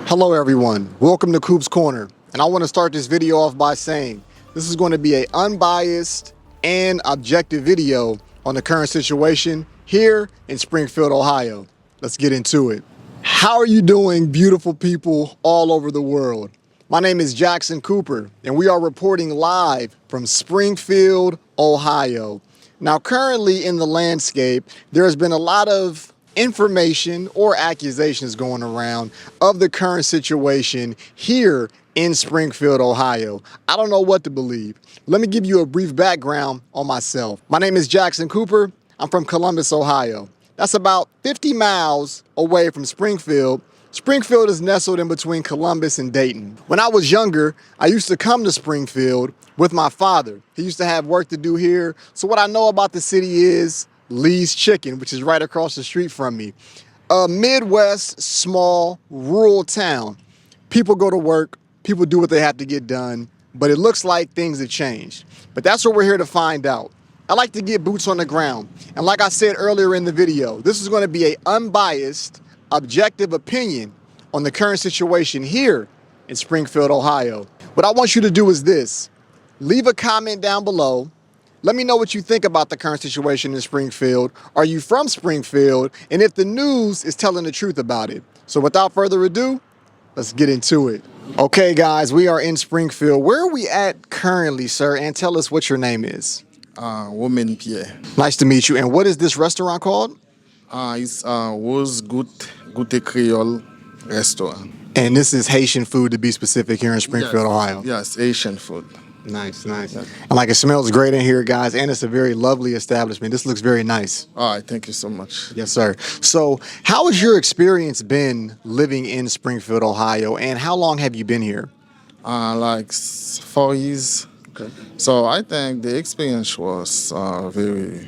Hello everyone, welcome to Coop's Corner, and I want to start this video off by saying this is going to be an unbiased and objective video on the current situation here in Springfield, Ohio. Let's get into it. How are you doing, beautiful people all over the world? My name is Jackson Cooper, and we are reporting live from Springfield, Ohio. Now, currently in the landscape, there has been a lot of information or accusations going around of the current situation here in Springfield, Ohio. I don't know what to believe. Let me give you a brief background on myself. My name is Jackson Cooper. I'm from Columbus, Ohio. That's about 50 miles away from Springfield. Springfield is nestled in between Columbus and Dayton. When I was younger, I used to come to Springfield with my father. He used to have work to do here. So what I know about the city is Lee's Chicken, which is right across the street from me. A Midwest, small, rural town. People go to work, people do what they have to get done, but it looks like things have changed. But that's what we're here to find out. I like to get boots on the ground. And like I said earlier in the video, this is going to be an unbiased, objective opinion on the current situation here in Springfield, Ohio. What I want you to do is this. Leave a comment down below. Let me know what you think about the current situation in Springfield. Are you from Springfield? And if the news is telling the truth about it. So without further ado, let's get into it. Okay, guys, we are in Springfield. Where are we at currently, sir? And tell us what your name is. Woman Pierre. Nice to meet you. And what is this restaurant called? It's was Gute Creole restaurant. And this is Haitian food, to be specific, here in Springfield, Ohio. Yes, Haitian food. Nice, nice. And like, it smells great in here, guys, and it's a very lovely establishment. This looks very nice. All right, thank you so much. Yes, sir. So how has your experience been living in Springfield, Ohio, and how long have you been here? Like 4 years. Okay. So I think the experience was very,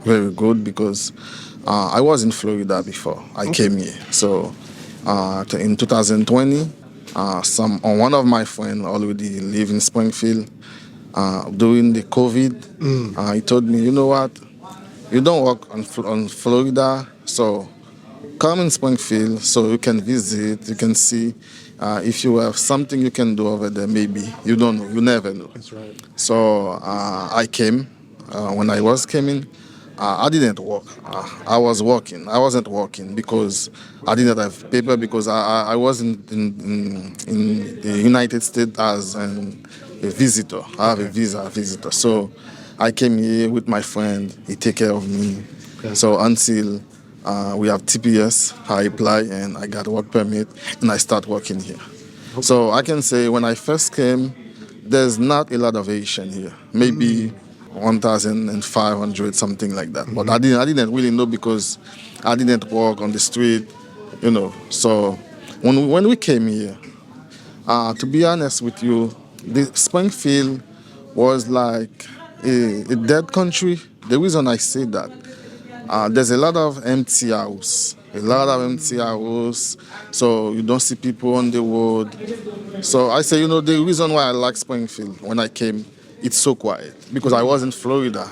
very good because I was in Florida before I came here. So in 2020, one of my friends already live in Springfield. During the COVID, he told me, you know what, you don't work on Florida, so come in Springfield so you can visit, you can see if you have something you can do over there. Maybe you don't know, you never know. That's right. So I came. When I was coming, I didn't work. I was working. I wasn't working because I didn't have paper, because I was in the United States as a visitor. I have a visitor. So I came here with my friend. He take care of me. Okay. So until we have TPS, I apply and I got work permit and I start working here. Okay. So I can say when I first came, there's not a lot of Haitian here. Maybe 1,500, something like that. But I didn't really know because I didn't walk on the street, you know. So when we came here, to be honest with you, the Springfield was like a dead country. The reason I say that, there's a lot of empty house. So you don't see people on the road. So I say, the reason why I like Springfield when I came, it's so quiet because I was in Florida,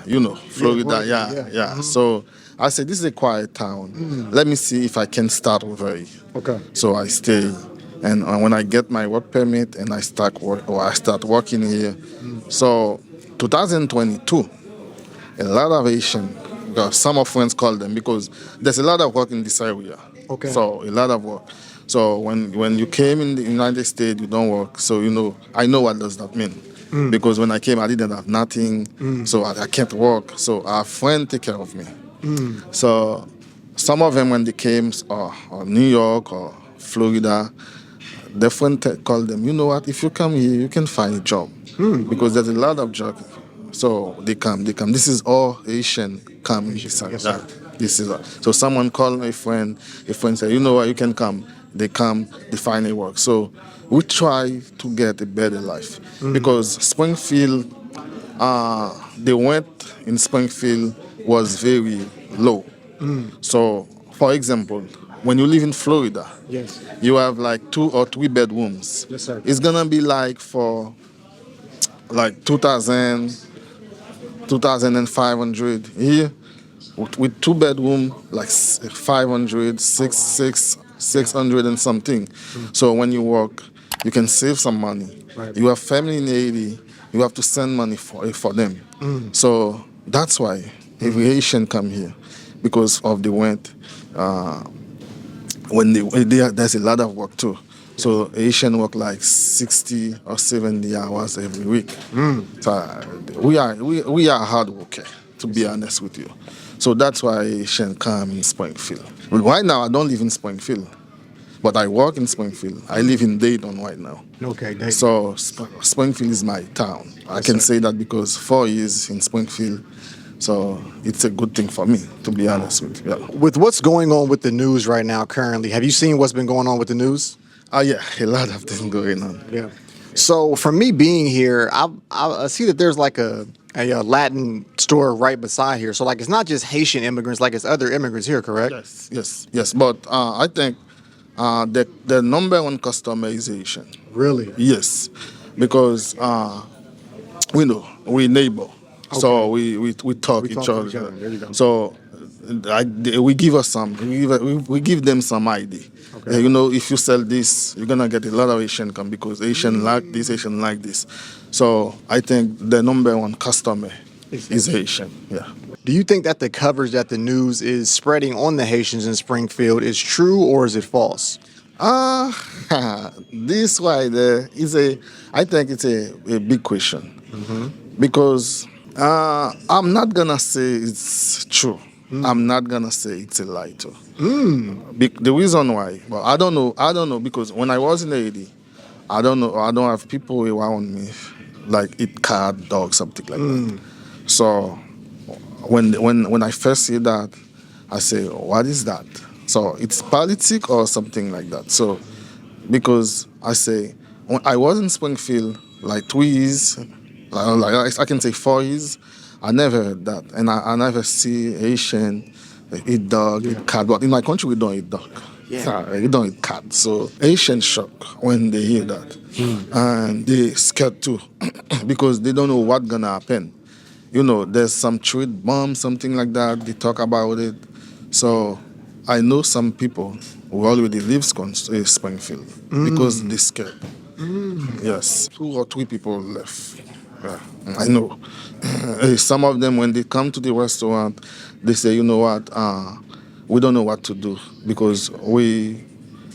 Florida, yeah. So I said, this is a quiet town. Let me see if I can start over here. Okay. So I stay, and when I get my work permit and I start working here. So 2022, a lot of Haitian, some of friends call them because there's a lot of work in this area. Okay. So a lot of work. So when you came in the United States, you don't work. So I know what does that mean. Because when I came, I didn't have nothing, so I can't work. So our friend take care of me. So some of them, when they came, or New York or Florida, their friend called them, you know what, if you come here, you can find a job. Because there's a lot of jobs. So they come. This is all Haitian come. Yes, sir. This is all. So someone called a friend said, you know what, you can come. They come, they find a work. So we try to get a better life. Because Springfield, the rent in Springfield was very low. So, for example, when you live in Florida, yes, you have like 2 or 3 bedrooms. Yes, sir. It's gonna be like for like 2,000, 2,500 here. With 2 bedroom, like 500, 6, 600 and something. So when you work, you can save some money. Right. You have family in Haiti, you have to send money for them. So that's why every Haitian come here because of the rent. There's a lot of work too. So Haitian work like 60 or 70 hours every week. So we are hard worker, to be honest with you. So that's why Haitian come in Springfield. Right now I don't live in Springfield, but I work in Springfield. I live in Dayton right now. Okay, Dayton. So Springfield is my town. I can say that because 4 years in Springfield, so it's a good thing for me, to be honest with you. Yeah. With what's going on with the news right now currently, have you seen what's been going on with the news? Yeah, a lot of things going on. Yeah. So for me being here, I see that there's like a Latin store right beside here. So like it's not just Haitian immigrants, like it's other immigrants here, correct? Yes. But I think the number one customer is Haitian. Really? Yes, because we know we neighbor, so we talk each other. There you go. So we give us some, we give them some idea. Okay. You know, if you sell this, you're gonna get a lot of Asian come because Asian like this, Asian like this. So I think the number one customer is Haitian. Yeah. Do you think that the coverage that the news is spreading on the Haitians in Springfield is true or is it false? This why there is I think it's a big question because I'm not gonna say it's true. I'm not gonna say it's a lie too. The reason why, well, I don't know because when I was in Haiti, I don't have people around me like eat cat, dog, something like that. So when I first see that, I say, what is that? So it's politics or something like that. So because I say, when I was in Springfield like 2 years, like I can say 4 years, I never heard that. And I never see Haitian eat dog, eat cat. But in my country, we don't eat dog. Yeah. We don't eat cat. So Haitian shock when they hear that. And they scared too because they don't know what's going to happen. You know, there's some trade bomb, something like that. They talk about it. So I know some people who already live in Springfield because they scared. Yes, 2 or 3 people left. Yeah, I know. Some of them, when they come to the restaurant, they say, you know what, we don't know what to do because we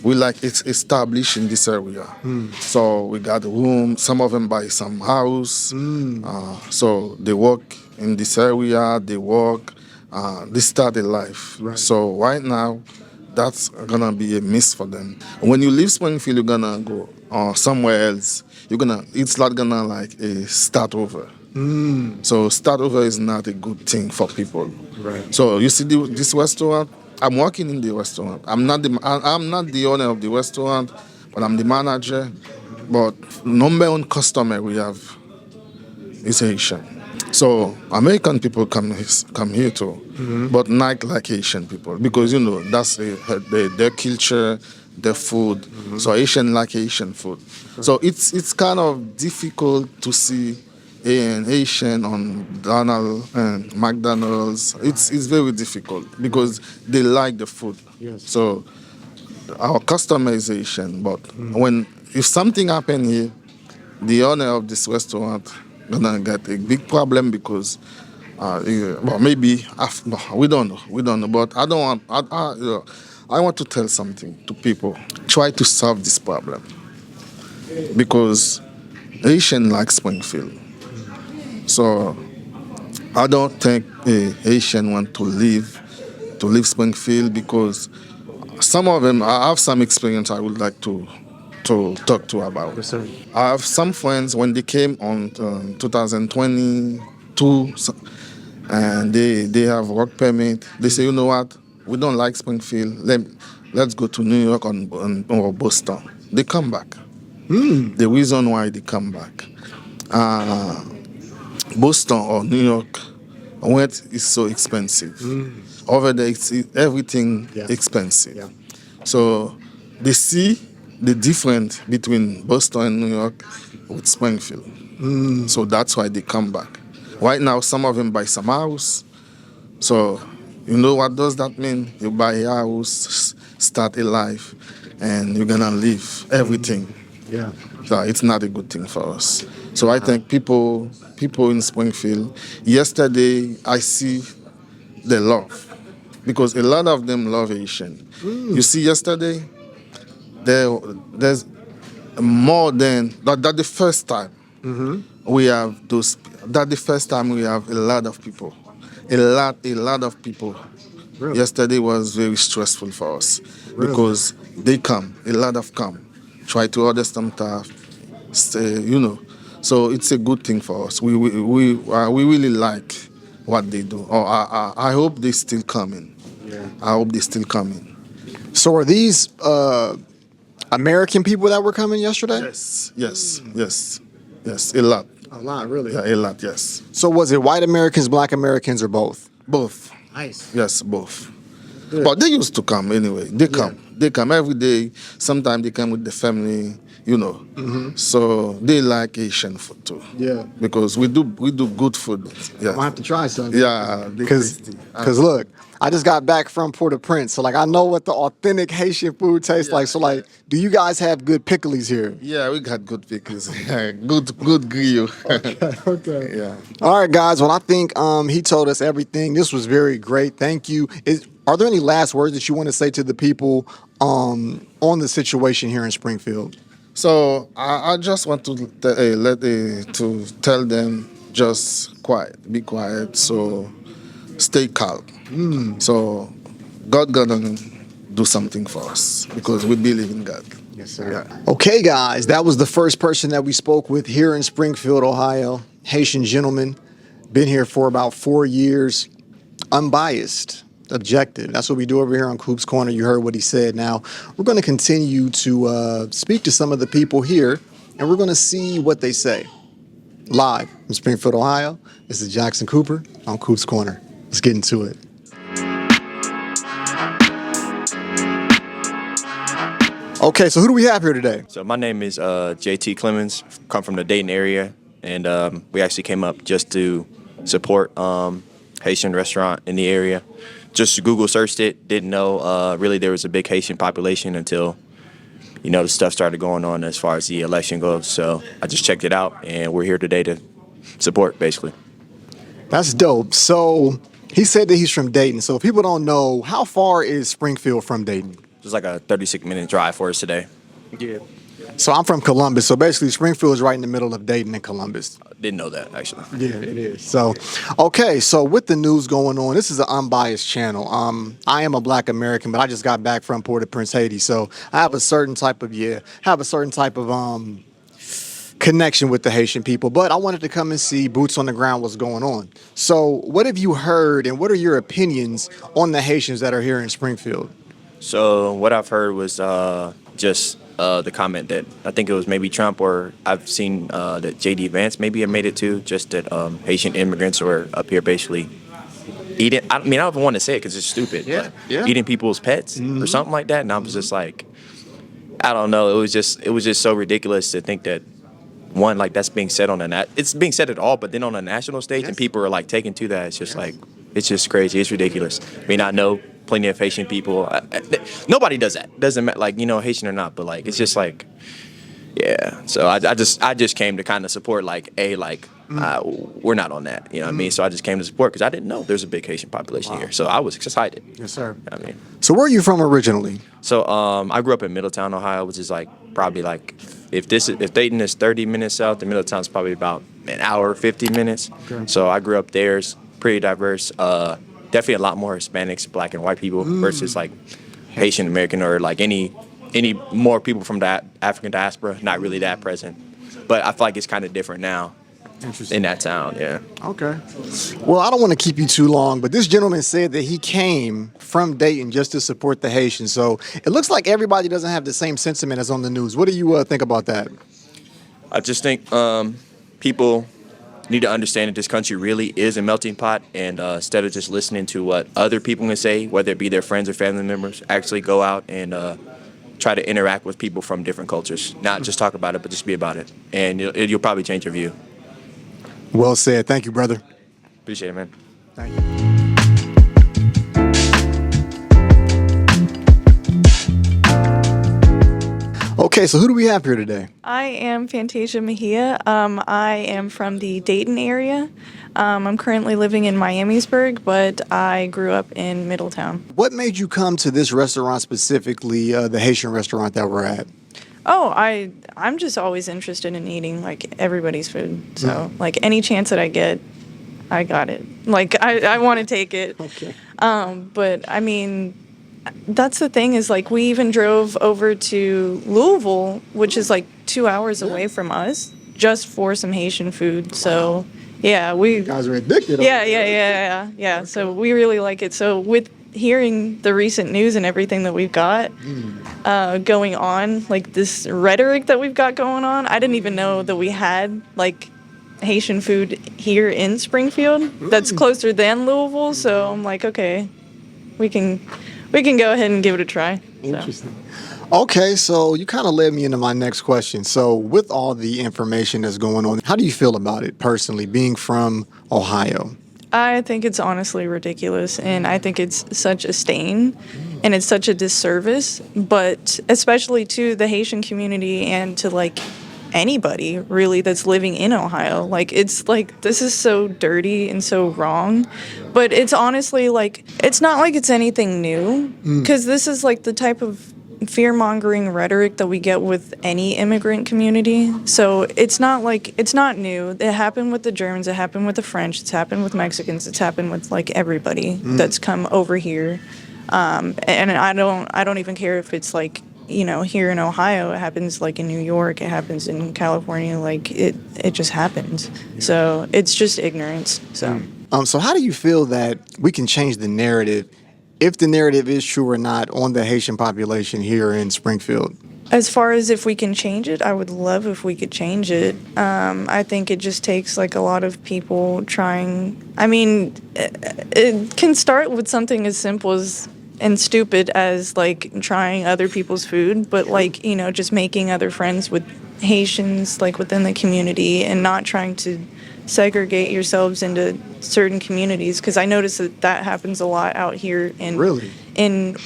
like it's established in this area. So we got a room. Some of them buy some house. So they work in this area. They work. They start a life. Right. So right now, that's gonna be a miss for them. When you leave Springfield, you're gonna go somewhere else. It's not gonna like a start over. So start over is not a good thing for people. Right. So you see this restaurant. I'm working in the restaurant. I'm not the owner of the restaurant, but I'm the manager. But number one customer we have is Haitian. So American people come here too, but not like Haitian people because you know that's their culture, their food. So Haitian like Haitian food. So it's kind of difficult to see an Haitian on Donald and McDonald's. It's very difficult because they like the food. Yes. So our customer is Haitian, but if something happen here, the owner of this restaurant gonna get a big problem because well, maybe we don't know. But I don't want. I want to tell something to people. Try to solve this problem because Haitian like Springfield. So I don't think a Haitian want to leave Springfield because some of them, I have some experience I would like to talk to about. Yes, sir. I have some friends when they came on 2022 and they have work permit. They say, you know what, we don't like Springfield. Let's go to New York or Boston. They come back. The reason why they come back. Boston or New York, rent is so expensive. Over there, it's everything expensive. Yeah. So they see the difference between Boston and New York with Springfield. So that's why they come back. Right now, some of them buy some house. So you know what does that mean? You buy a house, start a life, and you're gonna leave everything. Yeah. So it's not a good thing for us. So I think people in Springfield. Yesterday I see the love, because a lot of them love Haitian. You see, yesterday there's more than that. The first time we have those. That the first time we have a lot of people, a lot of people. Really? Yesterday was very stressful for us Really? because they come, a lot of come, try to order some stuff, So it's a good thing for us. We really like what they do. I hope they still coming. Yeah. I hope they still coming. So are these American people that were coming yesterday? Yes. A lot. A lot, really. Yeah, a lot. Yes. So was it white Americans, black Americans, or both? Both. Nice. Yes, both. Good. But they used to come anyway. They come. They come every day. Sometimes they come with the family, So they like Haitian food too. Yeah. Because we do good food. Yeah. I'll have to try some. Yeah. Because look, I just got back from Port-au-Prince, so I know what the authentic Haitian food tastes like. So do you guys have good pickles here? Yeah, we got good pickles. good grill. Okay. Yeah. All right, guys. Well, I think he told us everything. This was very great. Thank you. Are there any last words that you want to say to the people on the situation here in Springfield? So I just want to to tell them just be quiet. So stay calm. So God gonna do something for us because we believe in God. Yes, sir. Yeah. Okay, guys, that was the first person that we spoke with here in Springfield, Ohio. Haitian gentleman, been here for about 4 years, unbiased, objective. That's what we do over here on Coops Corner. You heard what he said. Now, we're going to continue to speak to some of the people here, and we're going to see what they say. Live from Springfield, Ohio, this is Jackson Cooper on Coops Corner. Let's get into it. Okay, so who do we have here today? So my name is JT Clemens, come from the Dayton area, and we actually came up just to support Haitian restaurant in the area. Just Google searched it, didn't know really there was a big Haitian population until, the stuff started going on as far as the election goes. So I just checked it out, and we're here today to support, basically. That's dope. So he said that he's from Dayton. So if people don't know, how far is Springfield from Dayton? It's like a 36-minute drive for us today. Yeah. So I'm from Columbus. So basically, Springfield is right in the middle of Dayton and Columbus. Didn't know that, actually. Yeah, it is. So, okay. So with the news going on, this is an unbiased channel. I am a Black American, but I just got back from Port-au-Prince, Haiti. So I have a certain type of connection with the Haitian people. But I wanted to come and see boots on the ground what's going on. So what have you heard, and what are your opinions on the Haitians that are here in Springfield? So what I've heard was just the comment that I think it was maybe Trump, or I've seen that J.D. Vance maybe had made it too, just that Haitian immigrants were up here basically eating. I don't even want to say it because it's stupid. Yeah, but yeah. Eating people's pets or something like that, and I was just like, I don't know. It was just so ridiculous to think that one, like, that's being said it's being said at all, but then on a national stage, and people are like taking to that. It's just like, it's just crazy. It's ridiculous. I mean, I know plenty of Haitian people. Nobody does that. Doesn't matter, like, Haitian or not, but like, it's just like, yeah. So I just came to kind of support, like, we're not on that. You know what I mean? So I just came to support because I didn't know there's a big Haitian population here. So I was excited. Yes, sir. You know what I mean? So where are you from originally? So I grew up in Middletown, Ohio, which is like probably like if Dayton is 30 minutes south, then Middletown's probably about an hour, 50 minutes. Okay. So I grew up there. It's pretty diverse. Definitely a lot more Hispanics, Black and white people versus like Haitian American or like any more people from the African diaspora. Not really that present, but I feel like it's kind of different now. In that town, yeah. Okay. Well, I don't want to keep you too long, but this gentleman said that he came from Dayton just to support the Haitians. So it looks like everybody doesn't have the same sentiment as on the news. What do you think about that? I just think people need to understand that this country really is a melting pot, and instead of just listening to what other people can say, whether it be their friends or family members, actually go out and try to interact with people from different cultures. Not just talk about it, but just be about it. And you'll probably change your view. Well said. Thank you, brother. Appreciate it, man. Thank you. Okay, so who do we have here today? I am Fantasia Mejia. I am from the Dayton area. I'm currently living in Miamisburg, but I grew up in Middletown. What made you come to this restaurant specifically, the Haitian restaurant that we're at? Oh, I'm just always interested in eating like everybody's food. So like any chance that I get, I got it. Like I want to take it. Okay. But I mean, that's the thing is like we even drove over to Louisville, which is like 2 hours away from us, just for some Haitian food. So yeah, You guys are addicted. yeah. So we really like it. So with hearing the recent news and everything that we've got going on, like this rhetoric that we've got going on, I didn't even know that we had like Haitian food here in Springfield that's closer than Louisville. So I'm like, okay, we can go ahead and give it a try. So. Interesting. Okay, so you kind of led me into my next question. So with all the information that's going on, how do you feel about it personally, being from Ohio? I think it's honestly ridiculous, and I think it's such a stain, and it's such a disservice, but especially to the Haitian community and to, like, anybody, really, that's living in Ohio. Like, it's, like, this is so dirty and so wrong, but it's honestly, like, it's not like it's anything new, because this is, like, the type of fear-mongering rhetoric that we get with any immigrant community. So it's not new. It happened with the Germans, it happened with the French, it's happened with Mexicans, it's happened with like everybody that's come over here. And I don't even care if it's like, you know, here in Ohio, it happens like in New York, it happens in California, like it just happens. So it's just ignorance. So So how do you feel that we can change the narrative, if the narrative is true or not, on the Haitian population here in Springfield? as far as if we can change it, I would love if we could change it. I think it just takes like a lot of people trying. I mean, it can start with something as simple as and stupid as like trying other people's food, but like, you know, just making other friends with Haitians like within the community and not trying to segregate yourselves into certain communities, because I notice that happens a lot out here in Really?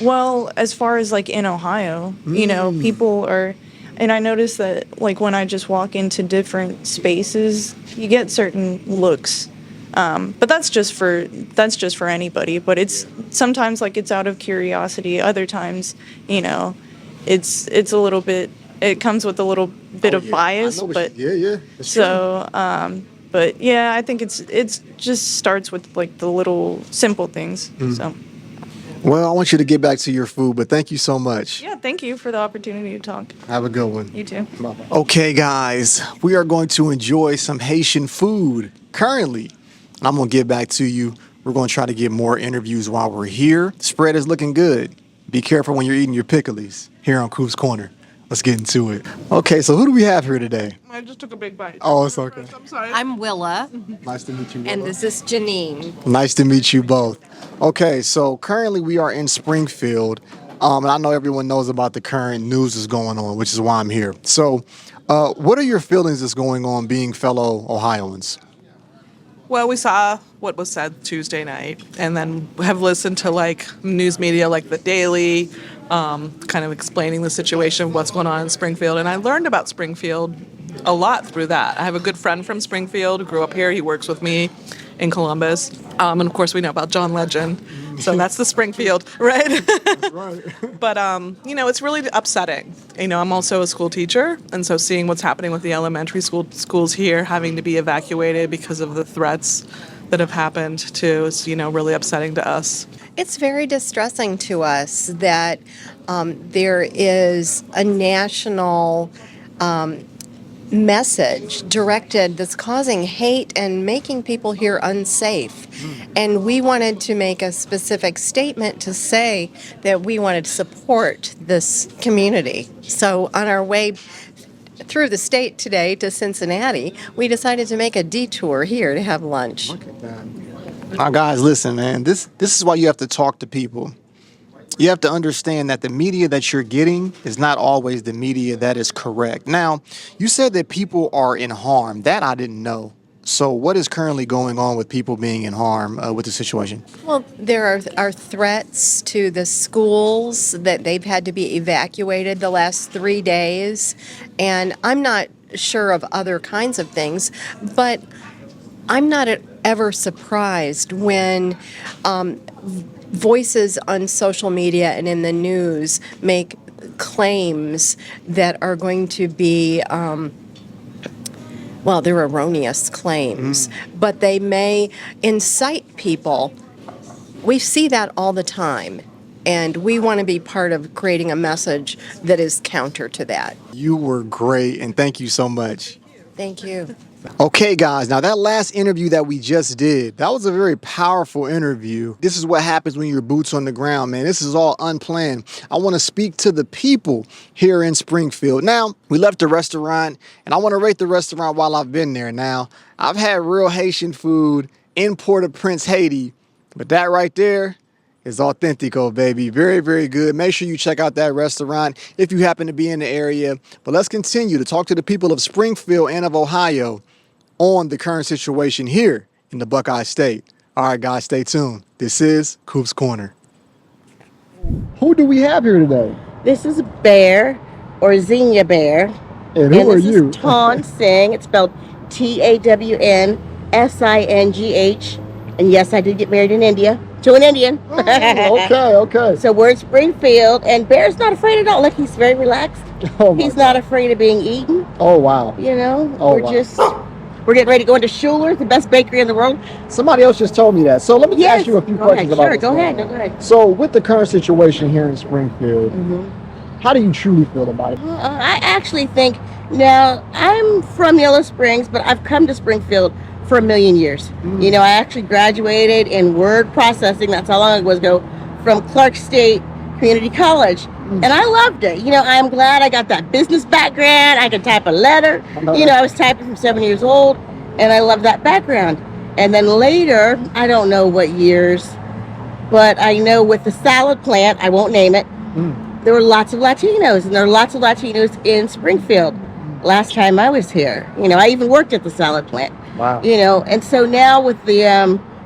Well, as far as like in Ohio, you know, people are, and I notice that like when I just walk into different spaces, you get certain looks. But that's just for anybody. But it's sometimes like it's out of curiosity. Other times, you know, it's a little bit. It comes with a little bit of bias. But yeah. That's so, but yeah, I think it's just starts with like the little simple things. So. Well, I want you to get back to your food, but thank you so much. Yeah, thank you for the opportunity to talk. Have a good one. You too. Bye-bye. Okay, guys, we are going to enjoy some Haitian food currently. And I'm going to get back to you. We're going to try to get more interviews while we're here. The spread is looking good. Be careful when you're eating your pickles here on Coop's Corner. Let's get into it. Okay, so who do we have here today? I just took a big bite. Oh, it's okay. I'm sorry. I'm Willa, Nice to meet you. and this is Janine. Nice to meet you both. Okay, so currently we are in Springfield, and I know everyone knows about the current news that's going on, which is why I'm here. So, what are your feelings that's going on being fellow Ohioans? Well, we saw what was said Tuesday night, and then have listened to like news media like The Daily, kind of explaining the situation, what's going on in Springfield. And I learned about Springfield a lot through that. I have a good friend from Springfield who grew up here. He works with me in Columbus. And of course, we know about John Legend. So that's the Springfield, right? That's right. But, you know, it's really upsetting. You know, I'm also a school teacher, and so seeing what's happening with the elementary schools here having to be evacuated because of the threats that have happened too is, you know, really upsetting to us. It's very distressing to us that there is a national message directed that's causing hate and making people here unsafe. And we wanted to make a specific statement to say that we wanted to support this community. So on our way through the state today to Cincinnati, we decided to make a detour here to have lunch. Now, guys, listen, man. This is why you have to talk to people. You have to understand that the media that you're getting is not always the media that is correct. Now, you said that people are in harm. That I didn't know. So what is currently going on with people being in harm with the situation? Well, there are threats to the schools that they've had to be evacuated the last 3 days. And I'm not sure of other kinds of things, but I'm not ever surprised when voices on social media and in the news make claims that are going to be well, they're erroneous claims, but they may incite people. We see that all the time, and we want to be part of creating a message that is counter to that. You were great, and thank you so much. Thank you. Okay, guys, now that last interview that we just did, that was a very powerful interview. This is what happens when you're boots on the ground, man. This is all unplanned. I want to speak to the people here in Springfield. Now, we left the restaurant, and I want to rate the restaurant while I've been there. Now, I've had real Haitian food in Port-au-Prince, Haiti, but that right there is Authentico, baby. Very, very good. Make sure you check out that restaurant if you happen to be in the area. But let's continue to talk to the people of Springfield and of Ohio on the current situation here in the Buckeye State. All right, guys, stay tuned. This is Coop's Corner. Who do we have here today? This is Bear, or Xenia Bear. And who are this you? is Tawn Singh. It's spelled TawnSingh. And yes, I did get married in India to an Indian. Okay. So we're in Springfield, and Bear's not afraid at all. Look, he's very relaxed. Oh my He's not afraid of being eaten. Oh, wow. You know, Oh, we're wow. we're getting ready to go into Schuler's, the best bakery in the world. Somebody else just told me that. So let me Yes. ask you a few Go questions ahead. about Sure, what's go going ahead. on. Go ahead. So with the current situation here in Springfield, how do you truly feel about it? I actually think now I'm from Yellow Springs, but I've come to Springfield for a million years. You know, I actually graduated in word processing. That's how long it was ago, from Clark State Community College, and I loved it. You know, I'm glad I got that business background. I could type a letter. You know, I was typing from 7 years old, and I love that background. And then later, I don't know what years, but I know with the salad plant, I won't name it, there were lots of Latinos, and there are lots of Latinos in Springfield. Last time I was here, you know, I even worked at the salad plant. Wow. You know, and so now with the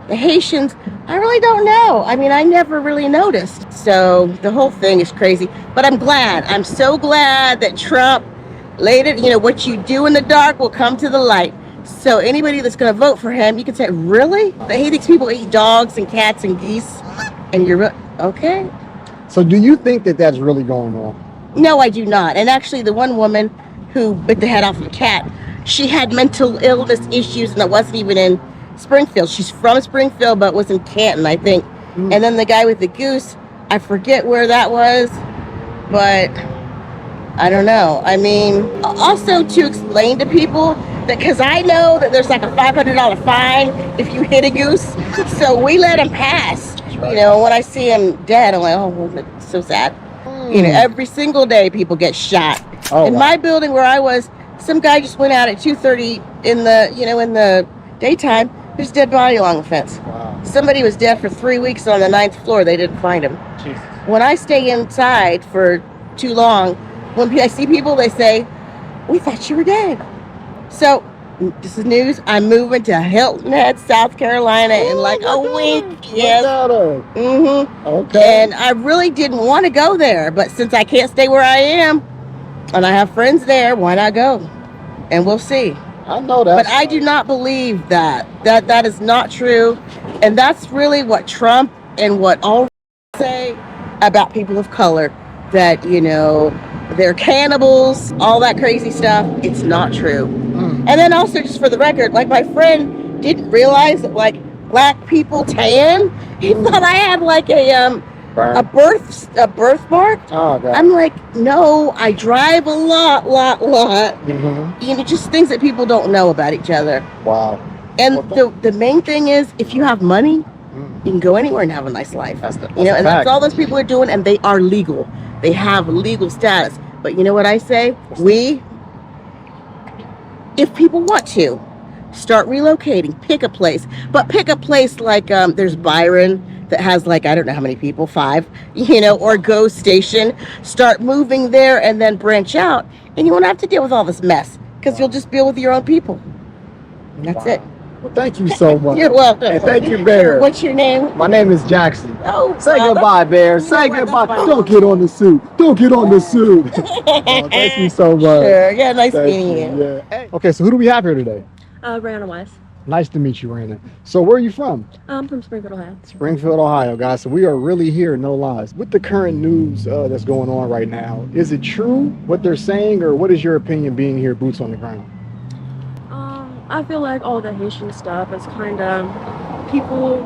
Haitians, I really don't know. I mean, I never really noticed. So the whole thing is crazy. But I'm glad. I'm so glad that Trump laid it. You know, what you do in the dark will come to the light. So anybody that's going to vote for him, you can say, really? That he thinks people eat dogs and cats and geese, and you're okay. So do you think that that's really going on? No, I do not. And actually, the one woman who bit the head off of a cat, she had mental illness issues, and that wasn't even in Springfield. She's from Springfield, but was in Canton, I think. And then the guy with the goose, I forget where that was, but I don't know. I mean, also to explain to people that, because I know that there's like a $500 fine if you hit a goose, so we let him pass. You know, when I see him dead, I'm like, oh, well, that's so sad. You know, every single day people get shot. Oh, in wow. my building where I was, some guy just went out at 2:30 in the daytime. There's a dead body along the fence. Wow. Somebody was dead for 3 weeks on the 9th floor. They didn't find him. Jesus. When I stay inside for too long, when I see people, they say, we thought you were dead. So this is news. I'm moving to Hilton Head, South Carolina in like a week. Yes. Okay. And I really didn't want to go there, but since I can't stay where I am, and I have friends there, why not go? And we'll see. I know that. But I do not believe that. That is not true. And that's really what Trump and what all say about people of color, that, you know, they're cannibals, all that crazy stuff. It's not true. And then also, just for the record, like, my friend didn't realize that, like, black people tan. He thought I had like a birthmark. Oh, God. I'm like, no, I drive a lot. You know, just things that people don't know about each other. Wow. And the main thing is, if you have money, you can go anywhere and have a nice life. That's you know, a and fact. that's all those people are doing, and they are legal. They have legal status. But you know what I say? If people want to, start relocating, pick a place. But pick a place like, there's Byron that has like, I don't know how many people, 5, you know, or Go Station. Start moving there and then branch out. And you won't have to deal with all this mess, because you'll just deal with your own people. That's it. Well, thank you so much. You're welcome. And thank you, Bear. What's your name? My name is Jackson. Oh, Say well, goodbye, Bear. you know Say what? That's goodbye. funny. Don't get on the suit. Don't get on the suit. Oh, thank you so much. Sure. Yeah, nice Thank meeting you. Yeah. Hey. Okay, so who do we have here today? Brianna West. Nice to meet you, Raina. So where are you from? I'm from Springfield, Ohio. Springfield, Ohio, guys. So we are really here, no lies. With the current news that's going on right now, is it true what they're saying, or what is your opinion being here, boots on the ground? I feel like all the Haitian stuff is kind of people.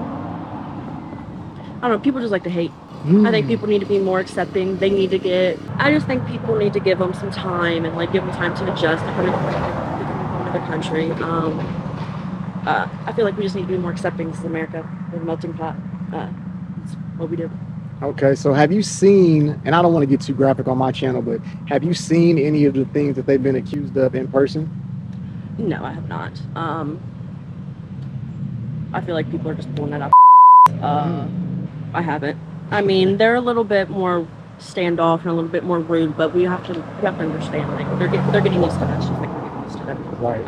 I don't know. People just like to hate. I think people need to be more accepting. They need to get. I just think people need to give them some time and like give them time to adjust to come to the country. I feel like we just need to be more accepting. This is America. We're a melting pot. It's what we do. Okay, so have you seen, and I don't want to get too graphic on my channel, but have you seen any of the things that they've been accused of in person? No, I have not. I feel like people are just pulling that up. I haven't. I mean, they're a little bit more standoff and a little bit more rude, but we have to understand, like they're getting used to that. Just like we're getting used to it. Right.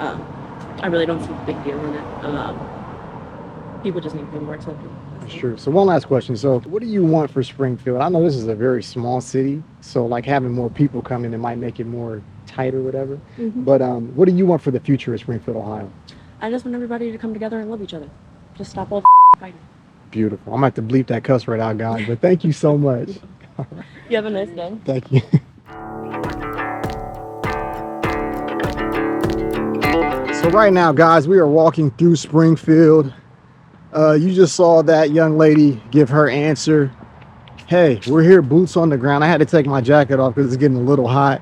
I really don't see a big deal in it. People just need to be more accepting. That's true. So one last question. So what do you want for Springfield? I know this is a very small city, so like having more people come in, it might make it more tight or whatever. But what do you want for the future of Springfield, Ohio? I just want everybody to come together and love each other. Just stop all fighting. Beautiful. I'm gonna have to bleep that cuss right out, guys. But thank you so much. You have a nice day. Thank you. So right now, guys, we are walking through Springfield. You just saw that young lady give her answer. Hey, we're here, boots on the ground. I had to take my jacket off because it's getting a little hot.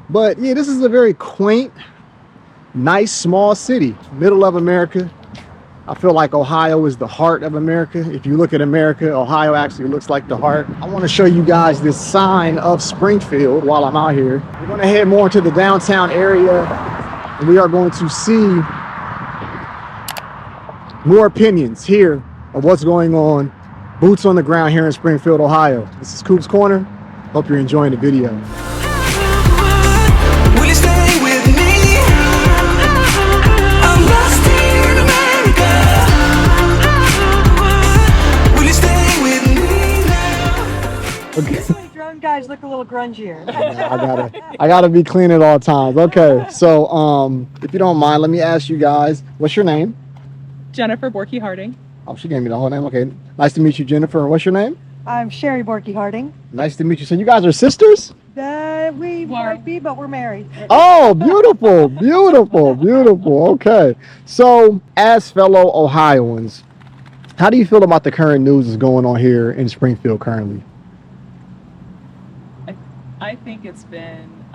But yeah, this is a very quaint, nice, small city, middle of America. I feel like Ohio is the heart of America. If you look at America, Ohio actually looks like the heart. I want to show you guys this sign of Springfield while I'm out here. We're going to head more into the downtown area, and we are going to see more opinions here of what's going on, boots on the ground here in Springfield, Ohio. This is Coops Corner. Hope you're enjoying the video. Will you stay with me? I'm lost here in America. Will you stay with me now? Okay. Drone guys look a little grungier. I gotta be clean at all times. Okay, so if you don't mind, let me ask you guys, what's your name? Jennifer Borkey Harding. Oh, she gave me the whole name. Okay, nice to meet you, Jennifer. What's your name? I'm Sherry Borkey Harding. Nice to meet you. So you guys are sisters? We might be, but we're married. Oh, beautiful, beautiful, beautiful. Okay, so as fellow Ohioans, how do you feel about the current news that's going on here in Springfield currently? I think it's been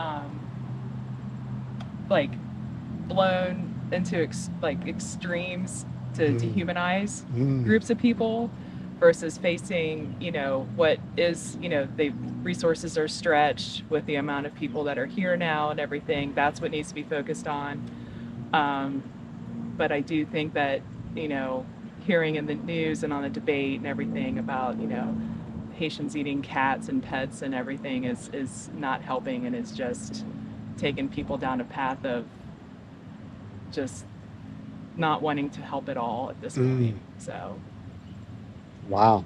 like blown into extremes to dehumanize groups of people versus facing, what is, the resources are stretched with the amount of people that are here now and everything. That's what needs to be focused on. But I do think that, hearing in the news and on the debate and everything about, Haitians eating cats and pets and everything is not helping, and it's just taking people down a path of just not wanting to help at all at this point. So. Wow.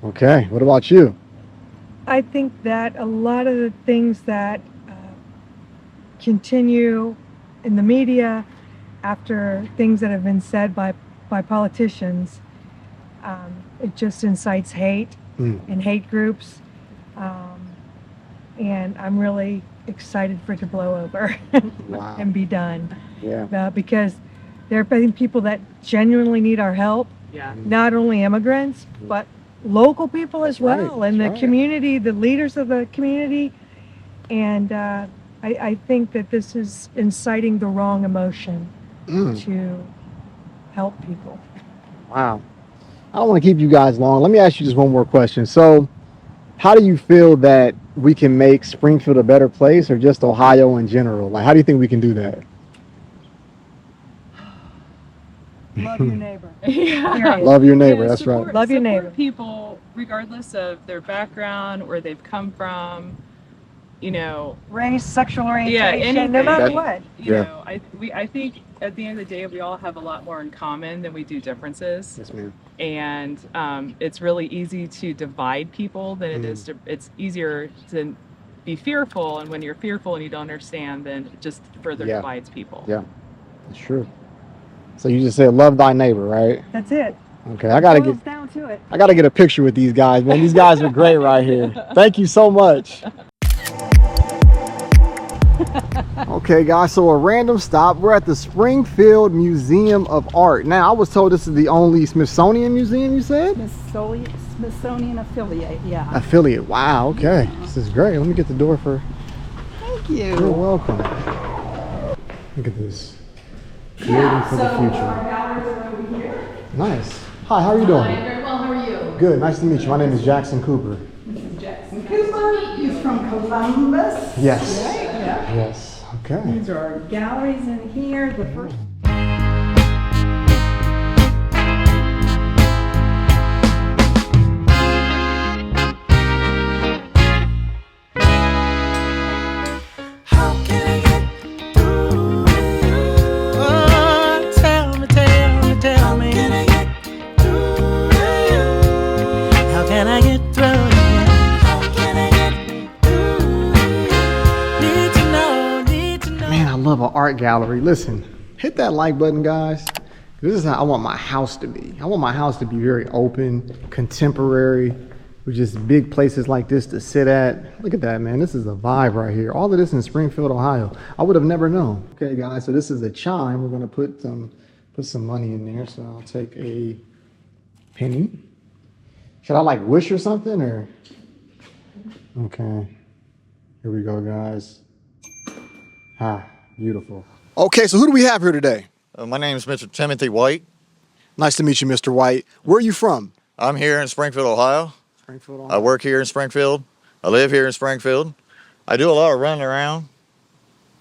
Okay. What about you? I think that a lot of the things that continue in the media after things that have been said by politicians, it just incites hate and hate groups. And I'm really excited for it to blow over Wow. and be done. Yeah. Because there are people that genuinely need our help. Yeah. Not only immigrants, but local people as right, well, and the that's right. community, the leaders of the community. And I think that this is inciting the wrong emotion to help people. Wow. I don't want to keep you guys long. Let me ask you just one more question. So, how do you feel that we can make Springfield a better place, or just Ohio in general? Like, how do you think we can do that? Love your neighbor. Yeah. Love your neighbor. That's right. Love your support neighbor. people regardless of their background, where they've come from. you know, Race, sexual yeah, orientation, anything. no matter That- what. You Yeah. know, I think at the end of the day, we all have a lot more in common than we do differences. Yes, ma'am. And it's really easy to divide people than it is to. It's easier to be fearful, and when you're fearful and you don't understand, then it just further Yeah. divides people. Yeah, it's true. So you just said love thy neighbor, right? That's it. Okay, I gotta Boils get down to it. a picture with these guys, man. These guys are great right here. Thank you so much. Okay, guys, so a random stop. We're at the Springfield Museum of Art. Now, I was told this is the only Smithsonian museum, you said? Smithsonian affiliate, yeah. Affiliate. Wow, okay. This is great. Let me get the door for... Thank You're you. welcome. Look at this. Creating for the future. Our galleries are over here. Nice. Hi, how are you doing? Very well, how are you? Good, nice to meet you. My name is Jackson Cooper. Jackson Cooper, he's from Columbus. Yes. Right? Yeah. Yes. Okay. These are our galleries in here. The first. How can I get through to you? Oh, tell me, tell me. How can I get through to you? How can I get through to you? How can I get through to you? Need to know, need to know. Man, I love an art gallery. Listen, hit that like button, guys. This is how I want my house to be. I want my house to be very open, contemporary, with just big places like this to sit at. Look at that, man. This is a vibe right here. All of this in Springfield, Ohio. I would have never known. Okay, guys, so this is a chime. We're gonna put some money in there. So I'll take a penny. Should I like wish or something or? Okay, here we go, guys. Ah, beautiful. Okay, so who do we have here today? My name is Mr. Timothy White. Nice to meet you, Mr. White. Where are you from? I'm here in Springfield, Ohio. Springfield, I work here in Springfield. I live here in Springfield. I do a lot of running around.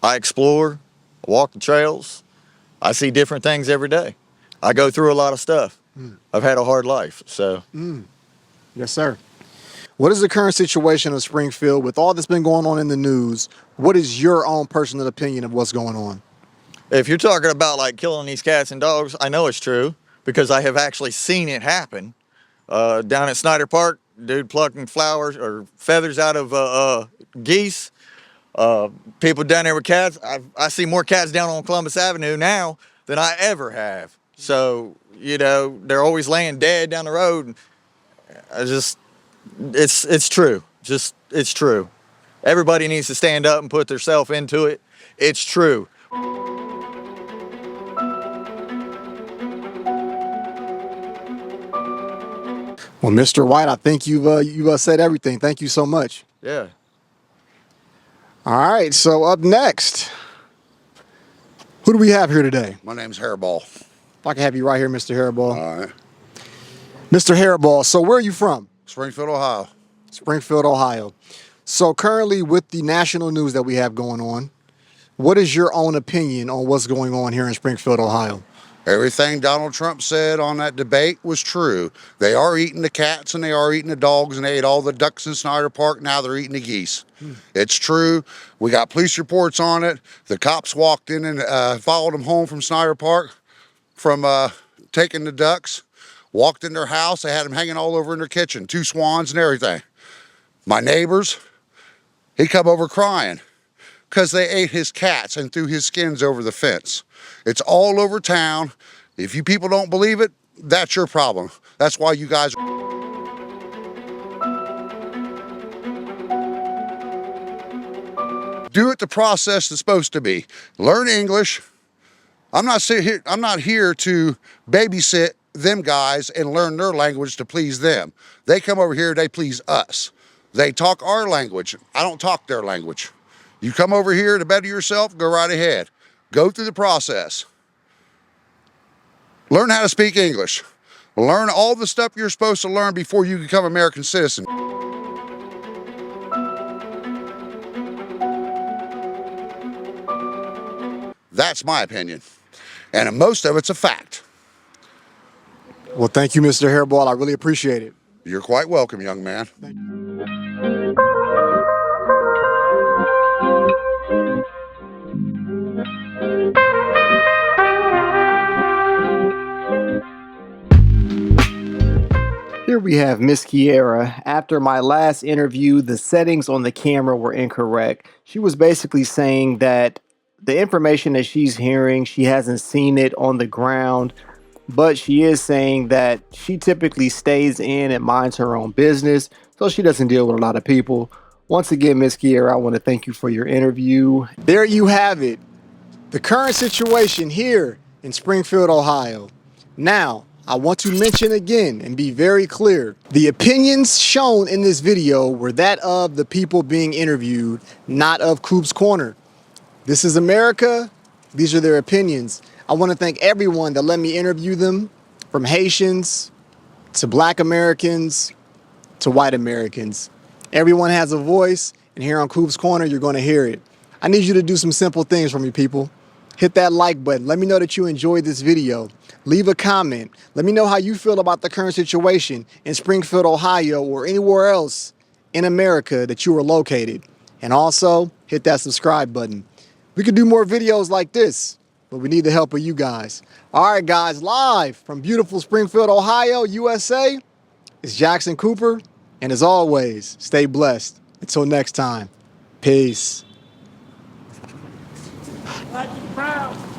I explore, I walk the trails. I see different things every day. I go through a lot of stuff. I've had a hard life, so. Yes, sir. What is the current situation of Springfield with all that's been going on in the news? What is your own personal opinion of what's going on? If you're talking about like killing these cats and dogs, I know it's true because I have actually seen it happen. Down at Snyder Park, dude plucking flowers or feathers out of geese. People down there with cats. I see more cats down on Columbus Avenue now than I ever have. So, you know, they're always laying dead down the road. It's true. It's true. Everybody needs to stand up and put themselves into it. It's true. Well, Mr. White, I think you've said everything. Thank you so much. Yeah. All right, so up next, who do we have here today? My name's Hairball. If I can have you right here, Mr. Hairball. All right. Mr. Hairball, so where are you from? Springfield, Ohio. Springfield, Ohio. So currently with the national news that we have going on, what is your own opinion on what's going on here in Springfield, Ohio? Everything Donald Trump said on that debate was true. They are eating the cats and they are eating the dogs and they ate all the ducks in Snyder Park. Now they're eating the geese. It's true. We got police reports on it. The cops walked in and followed them home from Snyder Park from taking the ducks. Walked in their house. They had them hanging all over in their kitchen. 2 swans and everything. My neighbors, he come over crying because they ate his cats and threw his skins over the fence. It's all over town. If you people don't believe it, that's your problem. That's why you guys do it the process it's supposed to be. Learn English. I'm not here to babysit them guys and learn their language to please them. They come over here, they please us. They talk our language. I don't talk their language. You come over here to better yourself, go right ahead. Go through the process. Learn how to speak English. Learn all the stuff you're supposed to learn before you become an American citizen. That's my opinion. And most of it's a fact. Well, thank you, Mr. Hairball. I really appreciate it. You're quite welcome, young man. Thank you. Here we have Miss Kiera. After my last interview, the settings on the camera were incorrect. She was basically saying that the information that she's hearing, she hasn't seen it on the ground, but she is saying that she typically stays in and minds her own business, so she doesn't deal with a lot of people. Once again, Miss Kiera, I want to thank you for your interview. There you have it. The current situation here in Springfield, Ohio. Now, I want to mention again and be very clear. The opinions shown in this video were that of the people being interviewed, not of Coop's Corner. This is America. These are their opinions. I want to thank everyone that let me interview them, from Haitians to Black Americans to white Americans. Everyone has a voice, and here on Coop's Corner, you're going to hear it. I need you to do some simple things for me, people. Hit that like button. Let me know that you enjoyed this video. Leave a comment. Let me know how you feel about the current situation in Springfield, Ohio, or anywhere else in America that you are located. And also, hit that subscribe button. We could do more videos like this, but we need the help of you guys. All right, guys, live from beautiful Springfield, Ohio, USA, it's Jackson Cooper. And as always, stay blessed. Until next time, peace. Like the crowd.